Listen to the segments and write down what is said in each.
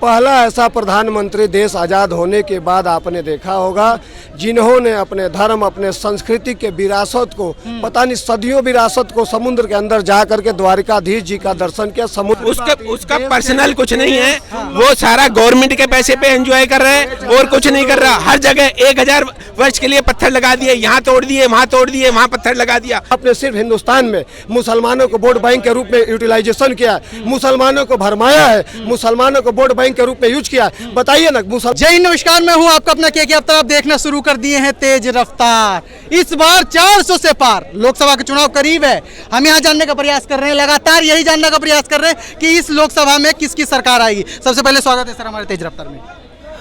पहला ऐसा प्रधानमंत्री देश आज़ाद होने के बाद आपने देखा होगा जिन्होंने अपने धर्म अपने संस्कृति के विरासत को पता नहीं सदियों विरासत को समुद्र के अंदर जा करके द्वारिकाधीश जी का दर्शन किया। समुद्र उसका पर्सनल कुछ नहीं है, वो सारा गवर्नमेंट के पैसे पे एंजॉय कर रहे हैं और कुछ नहीं कर रहा। हर जगह 1000 वर्ष के लिए पत्थर लगा दिए, यहाँ तोड़ दिए, वहाँ तोड़ दिए, वहाँ पत्थर लगा दिया। आपने सिर्फ हिंदुस्तान में मुसलमानों को वोट बैंक के रूप में यूटिलाइजेशन किया, मुसलमानों को भरमाया है, मुसलमानों को वोट के रूप में यूज किया। बताइए ना। जय हिंद, नमस्कार, मैं हूं आपका अपना के। अब तक आप देखना शुरू कर दिए हैं तेज रफ्तार। इस बार 400 से पार लोकसभा का चुनाव करीब है। हम यहां जानने का प्रयास कर रहे हैं, लगातार यही जानने का प्रयास कर रहे हैं कि इस लोकसभा में किसकी सरकार आएगी। सबसे पहले स्वागत है सर हमारे तेज रफ्तार में।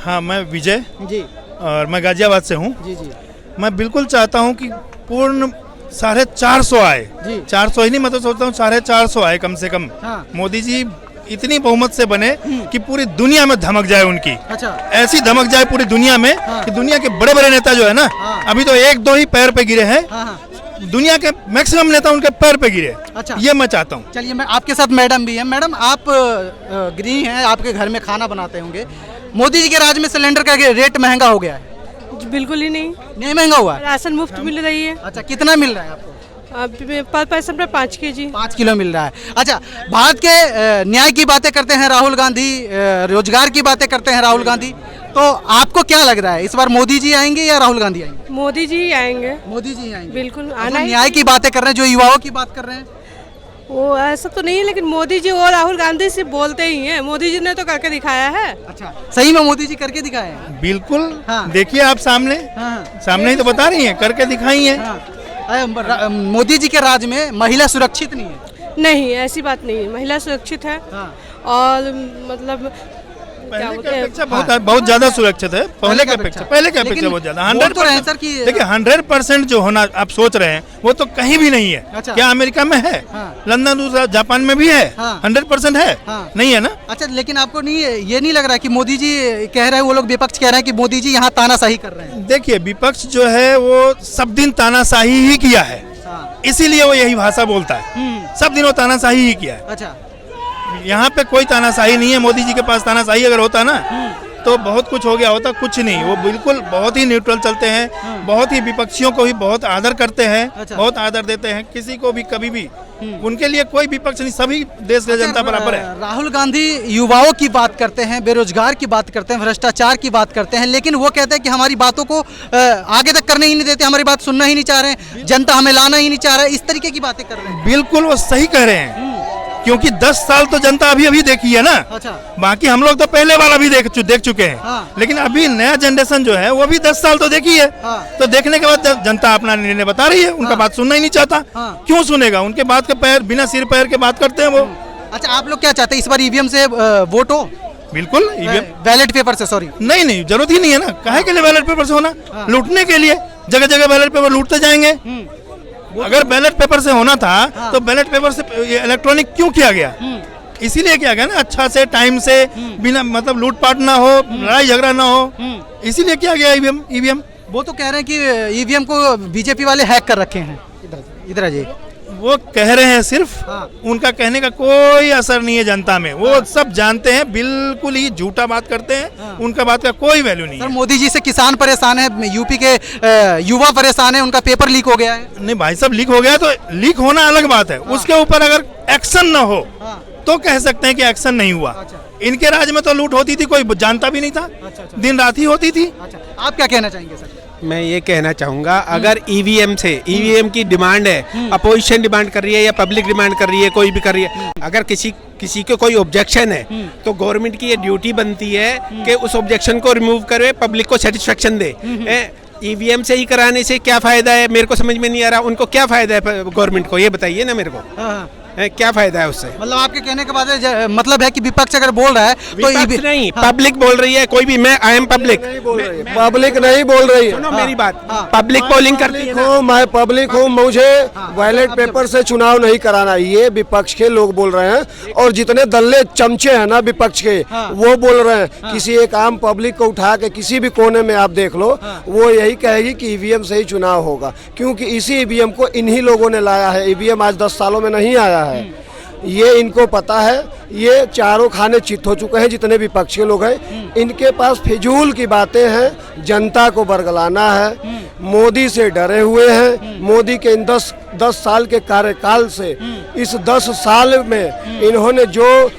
हाँ, मैं विजय जी और मैं गाजियाबाद से हूँ। जी जी मैं बिल्कुल चाहता हूँ कि पूर्ण 450 आए जी। 400 ही नहीं, मैं तो सोचता हूँ 450 आए कम से कम। हाँ। मोदी जी इतनी बहुमत से बने कि पूरी दुनिया में धमक जाए उनकी। अच्छा। ऐसी धमक जाए पूरी दुनिया में। हाँ। कि दुनिया के बड़े बड़े नेता जो है ना। हाँ। अभी तो 1-2 ही पैर पे गिरे हैं। हाँ। दुनिया के मैक्सिमम नेता उनके पैर पे गिरे। अच्छा। ये मैं चाहता हूँ। चलिए, मैं आपके साथ मैडम भी है। मैडम, आप गृहिणी हैं, आपके घर में खाना बनाते होंगे। मोदी जी के राज में सिलेंडर का रेट महंगा हो गया है? बिल्कुल ही नहीं महंगा हुआ है। राशन मुफ्त मिल रही है। अच्छा, कितना मिल रहा है आपको? पर पर्सन पे 5 kg 5 किलो मिल रहा है। अच्छा, भारत के न्याय की बातें करते हैं राहुल गांधी, रोजगार की बातें करते हैं राहुल गांधी। तो आपको क्या लग रहा है, इस बार मोदी जी आएंगे या राहुल गांधी आएंगे? मोदी जी ही आएंगे। मोदी जी आएंगे, बिल्कुल आना। न्याय की बातें कर रहे हैं, जो युवाओं की बात कर रहे हैं, वो ऐसा तो नहीं है, लेकिन मोदी जी और राहुल गांधी से बोलते ही हैं। मोदी जी ने तो करके दिखाया है। अच्छा, सही में मोदी जी करके दिखाए हैं? बिल्कुल। हाँ। देखिए आप सामने। हाँ। सामने ही तो बता रही हैं, करके दिखाई है। हाँ। मोदी जी के राज में महिला सुरक्षित नहीं है? नहीं, ऐसी बात नहीं है, महिला सुरक्षित है। हाँ। और मतलब क्या पहले बोलते की हैं, अपेक्षा बहुत ज्यादा सुरक्षित है। पहले की अपेक्षा बहुत ज्यादा। 100% देखिए 100% जो होना आप सोच रहे हैं वो तो कहीं भी नहीं है। अच्छा। क्या अमेरिका में है? हाँ। लंदन, दूसरा जापान में भी है। हाँ। 100% है। हाँ। नहीं है ना? अच्छा, लेकिन आपको ये नहीं लग रहा कि मोदी जी कह रहे हैं, वो लोग विपक्ष कह रहे हैं कि मोदी जी यहाँ तानाशाही कर रहे हैं? देखिए, विपक्ष जो है वो सब दिन तानाशाही ही किया है। हाँ। इसीलिए वो यही भाषा बोलता है। सब दिन वो तानाशाही ही किया है। अच्छा। यहाँ पे कोई तानाशाही नहीं है। मोदी जी के पास तानाशाही अगर होता ना तो बहुत कुछ हो गया होता। कुछ नहीं, वो बिल्कुल बहुत ही न्यूट्रल चलते हैं। बहुत ही विपक्षियों को भी बहुत आदर करते हैं। अच्छा। बहुत आदर देते हैं, किसी को भी कभी भी। उनके लिए कोई विपक्ष नहीं, सभी देश की जनता बराबर है। राहुल गांधी युवाओं की बात करते हैं, बेरोजगार की बात करते हैं, भ्रष्टाचार की बात करते हैं, लेकिन वो कहते हैं कि हमारी बातों को आगे तक करने ही नहीं देते, हमारी बात सुनना ही नहीं चाह रहे हैं, जनता हमें लाना ही नहीं चाह रहा है। इस तरीके की बातें कर रहे हैं। बिल्कुल वो सही कह रहे हैं, क्योंकि 10 साल तो जनता अभी देखी है ना। अच्छा। बाकी हम लोग तो पहले वाला भी देख चुके हैं। हाँ। लेकिन अभी नया जनरेशन जो है वो भी 10 साल तो देखी है। हाँ। तो देखने के बाद जनता अपना निर्णय बता रही है। उनका बात सुनना ही नहीं चाहता। हाँ। क्यों सुनेगा? उनके बात के पैर बिना सिर पैर के बात करते हैं वो। अच्छा, आप लोग क्या चाहते हैं, इस बार ईवीएम से वोट हो? बिल्कुल। बैलेट पेपर से, सॉरी। नहीं, जरूरत ही नहीं है ना। काहे के लिए बैलेट पेपर से होना? लूटने के लिए जगह जगह बैलेट पेपर लूटते जाएंगे। अगर बैलेट पेपर से होना था तो बैलेट पेपर से इलेक्ट्रॉनिक क्यों किया गया? इसीलिए किया गया ना, अच्छा से टाइम से, बिना मतलब लूटपाट ना हो, लड़ाई झगड़ा ना हो, इसीलिए किया गया ईवीएम। वो तो कह रहे हैं कि ईवीएम को बीजेपी वाले हैक कर रखे हैं। इधर आ जाइए। वो कह रहे हैं सिर्फ। हाँ। उनका कहने का कोई असर नहीं है जनता में। वो सब जानते हैं, बिल्कुल ही झूठा बात करते हैं। हाँ। उनका बात का कोई वैल्यू नहीं सर, है। मोदी जी से किसान परेशान है, यूपी के युवा परेशान है, उनका पेपर लीक हो गया है। नहीं भाई साहब, लीक हो गया तो लीक होना अलग बात है। उसके ऊपर अगर एक्शन ना हो तो कह सकते हैं कि एक्शन नहीं हुआ। अच्छा। इनके राज्य में तो लूट होती थी, कोई जानता भी नहीं था। अच्छा। दिन रात ही होती थी। अच्छा, आप क्या कहना चाहेंगे सर? मैं ये कहना चाहूँगा, अगर ईवीएम की डिमांड है, अपोजिशन डिमांड कर रही है या पब्लिक डिमांड कर रही है, कोई भी कर रही है, अगर किसी को कोई ऑब्जेक्शन है तो गवर्नमेंट की ये ड्यूटी बनती है कि उस ऑब्जेक्शन को रिमूव करे, पब्लिक को सेटिस्फेक्शन दे। ईवीएम से ही कराने से क्या फायदा है, मेरे को समझ में नहीं आ रहा। उनको क्या फायदा है गवर्नमेंट को, ये बताइए ना मेरे को। क्या फायदा है उससे? मतलब आपके कहने के बाद मतलब है कि विपक्ष अगर बोल रहा है तो नहीं, पब्लिक बोल रही है। कोई भी, मैं आई एम पब्लिक पब्लिक नहीं बोल रही है। सुनो मेरी बात। पब्लिक पोलिंग करती है। मैं पब्लिक हूँ, मुझे बैलेट पेपर से चुनाव नहीं कराना। ये विपक्ष के लोग बोल रहे हैं, और जितने दल्ले चमचे हैं ना विपक्ष के, वो बोल रहे हैं। किसी एक आम पब्लिक को उठा के किसी भी कोने में आप देख लो, वो यही कहेगी कि ईवीएम से ही चुनाव होगा, क्योंकि इसी ईवीएम को इन्हीं लोगों ने लाया है। ईवीएम आज 10 सालों में नहीं आया है। ये इनको पता है, ये चारों खाने चित हो चुके हैं जितने भी पक्ष के लोग हैं। इनके पास फिजूल की बातें हैं, जनता को बरगलाना है। मोदी से डरे हुए हैं। मोदी के इन 10 साल के कार्यकाल से, इस 10 साल में इन्होंने जो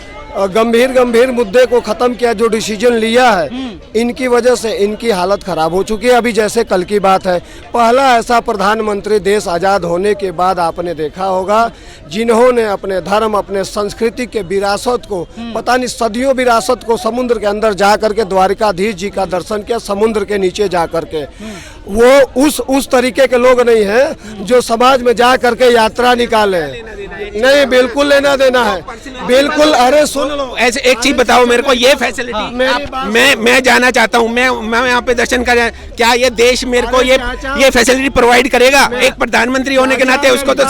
गंभीर मुद्दे को खत्म किया, जो डिसीजन लिया है, इनकी वजह से इनकी हालत खराब हो चुकी है। अभी जैसे कल की बात है, पहला ऐसा प्रधानमंत्री देश आज़ाद होने के बाद आपने देखा होगा जिन्होंने अपने धर्म, अपने संस्कृति के विरासत को, पता नहीं सदियों विरासत को समुद्र के अंदर जा करके द्वारिकाधीश जी का दर्शन किया, समुद्र के नीचे जा करके। वो उस तरीके के लोग नहीं हैं जो समाज में जा करके यात्रा निकाले। नहीं, बिल्कुल लेना देना है, बिल्कुल। अरे सुन लो, ऐसे एक चीज बताओ मेरे को, ये फैसिलिटी मैं जाना चाहता हूँ, मैं यहाँ पे दर्शन कर, क्या ये देश मेरे को ये फैसिलिटी प्रोवाइड करेगा? एक प्रधानमंत्री होने के नाते उसको तो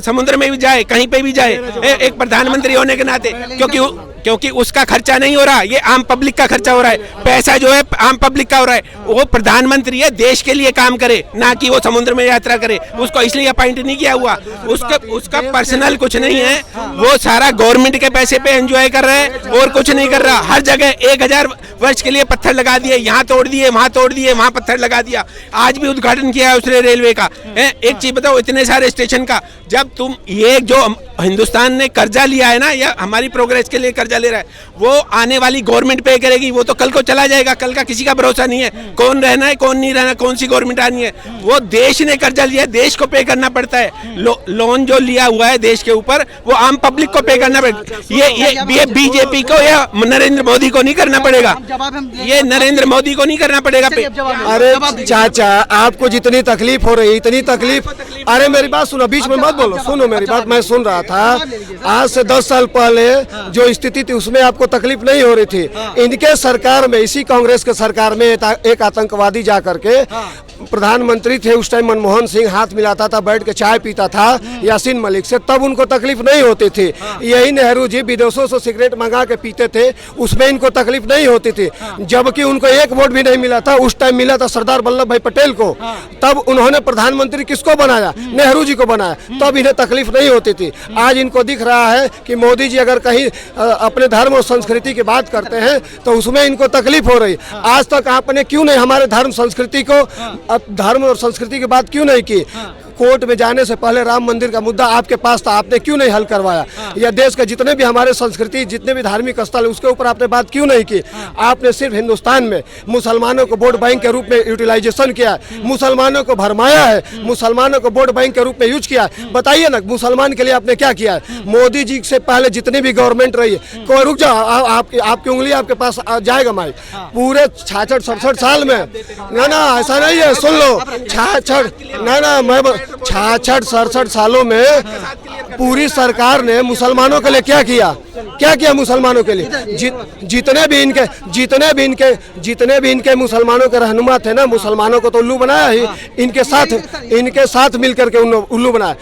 समुद्र में भी जाए, कहीं पे भी जाए, एक प्रधानमंत्री होने के नाते, क्योंकि उसका खर्चा नहीं हो रहा, ये आम पब्लिक का खर्चा हो रहा है। पैसा जो है आम पब्लिक का हो रहा है। वो प्रधानमंत्री है, देश के लिए काम करे, ना कि वो समुद्र में यात्रा करे। उसको इसलिए अपॉइंट नहीं किया हुआ, उसका पर्सनल कुछ नहीं है, वो सारा गवर्नमेंट के पैसे पे एंजॉय कर रहा है और कुछ नहीं कर रहा। हर जगह 1000 वर्ष के लिए पत्थर लगा दिए, यहाँ तोड़ दिए, वहाँ तोड़ दिए, वहाँ पत्थर लगा दिया। आज भी उद्घाटन किया है उसने रेलवे का। एक चीज बताओ, इतने सारे स्टेशन का, जब तुम ये जो हिंदुस्तान ने कर्जा लिया है ना, या हमारी प्रोग्रेस के लिए कर्जा ले रहा है, वो आने वाली गवर्नमेंट पे करेगी। वो तो कल को चला जाएगा, कल का किसी का भरोसा नहीं है, कौन रहना है कौन नहीं रहना, कौन सी गवर्नमेंट आनी है। वो देश ने कर्जा लिया है, देश को पे करना पड़ता है। लोन जो लिया हुआ है देश के ऊपर, वो आम पब्लिक को पे करना पड़ेगा। ये बीजेपी को या नरेंद्र मोदी को नहीं करना पड़ेगा, ये नरेंद्र मोदी को नहीं करना पड़ेगा। अरे चाचा, आपको जितनी तकलीफ हो रही है, इतनी तकलीफ, अरे मेरी बात सुनो, बीच में मत बोलो, सुनो मेरी बात। मैं सुन रहा था, आज से 10 साल पहले जो स्थिति थी उसमें आपको तकलीफ नहीं हो रही थी। इनके सरकार में, इसी कांग्रेस के सरकार में एक आतंकवादी जा करके, प्रधानमंत्री थे उस टाइम मनमोहन सिंह, हाथ मिलाता था, बैठ के चाय पीता था यासीन मलिक से, तब उनको तकलीफ नहीं होती थी। यही नेहरू जी विदेशों से सिगरेट मंगा के पीते थे, उसमें इनको तकलीफ नहीं होती थी। जबकि उनको एक वोट भी नहीं मिला था, उस टाइम मिला था सरदार वल्लभ भाई पटेल को। तब उन्होंने प्रधानमंत्री किसको बनाया? नेहरू जी को बनाया, तब इन्हें तकलीफ नहीं होती थी। आज इनको दिख रहा है कि मोदी जी अगर कहीं अपने धर्म और संस्कृति की बात करते हैं तो उसमें इनको तकलीफ हो रही। आज तक आपने क्यों नहीं हमारे धर्म संस्कृति को, धर्म और संस्कृति की बात क्यों नहीं की? कोर्ट में जाने से पहले राम मंदिर का मुद्दा आपके पास था, आपने क्यों नहीं हल करवाया? या देश के जितने भी हमारे संस्कृति, जितने भी धार्मिक स्थल, उसके ऊपर आपने बात क्यों नहीं की? आपने सिर्फ हिंदुस्तान में मुसलमानों को वोट बैंक के रूप में यूटिलाइजेशन किया, मुसलमानों को भरमाया है, मुसलमानों को वोट बैंक के रूप में यूज किया। बताइए ना, मुसलमान के लिए आपने क्या किया है? मोदी जी से पहले जितनी भी गवर्नमेंट रही है, कोई रुक जाओ, आपकी उंगली आपके पास जाएगा माइक, पूरे 66-67 साल में, ना ऐसा नहीं है, सुन लो, 66-67 सालों में पूरी सरकार ने मुसलमानों के लिए क्या किया मुसलमानों के लिए? जितने भी इनके मुसलमानों के रहनुमा थे ना, मुसलमानों को तो उल्लू बनाया ही, इनके साथ मिलकर के उल्लू बनाया।